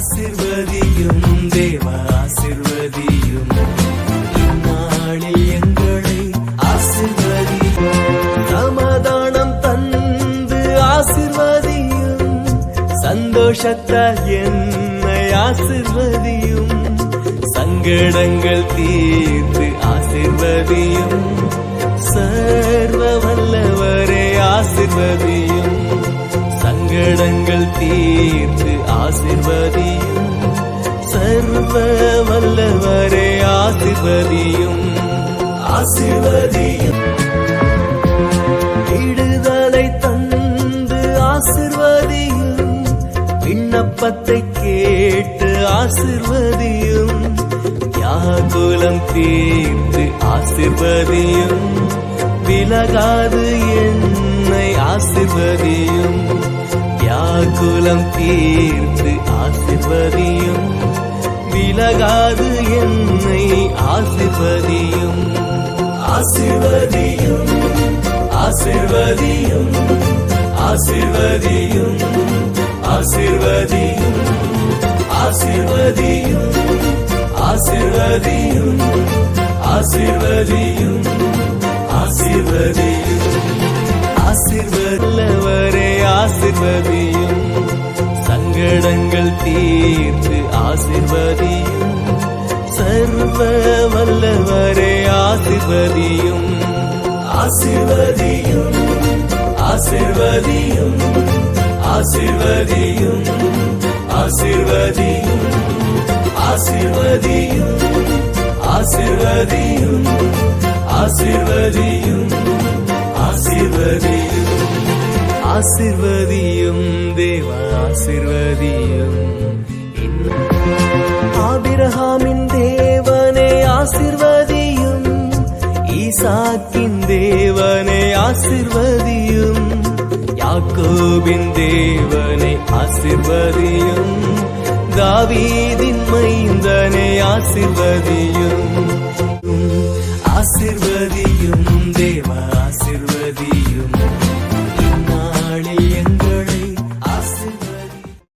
ஆசிர்வதியும் தேவ ஆசிர்வதியும் இந்நாளில் எங்களை ஆசிர்வதியும் சமாதானம் தந்து ஆசிர்வதியும் சந்தோஷத்தால் என்னை ஆசிர்வதியும் சங்கடங்கள் தீர்த்து ஆசிர்வதியும் சர்வ வல்லவரே ஆசிர்வதியும் சங்கடங்கள் தீர்த்து ஆசிர்வதியும் சர்வ வல்லவரே ஆசிர்வதியும் ஆசிர்வதியும் விடுதலை தந்து ஆசிர்வதியும் விண்ணப்பத்தை கேட்டு ஆசிர்வதியும் வியாகுலம் தீர்த்து ஆசிர்வதியும் விலகாது என்னை ஆசிர்வதியும் வியாகுலம் தீர்த்து ஆசிர்வதியும் விலகாது என்னை ஆசிர்வதியும் ஆசிர்வதியும் ஆசிர்வதியும் ஆசிர்வதியும் ஆசிர்வதியும் ஆசிர்வதியும் ஆசிர்வதியும் ஆசிர்வதியும் ஆசிர்வதியும் ஆசிர்வல்லவரே ஆசிர்வதியும் சங்கடங்கள் தீர்த்து ஆசிர்வதியும் சர்வ வல்லவரே ஆசிர்வதியும் ஆசிர்வதியும் ஆசிர்வதியும் ஆசிர்வதியும் ஆசிர்வதியும் ஆசிர்வதியும் ஆசிர்வதியும் ஆசிர்வதியும் ஆசிர்வதியும் ஆசிர்வதியும் தேவ ஆசிர்வதியும் ஆபிரகாமின் தேவனே ஆசிர்வதியும் ஈசாக்கின் தேவனே ஆசிர்வதியும் யாக்கோபின் தேவனே ஆசிர்வதியும் தாவீதின் மைந்தனே ஆசிர்வதியும் ஆசிர்வதியும் தேவ ஆசிர்வதியும்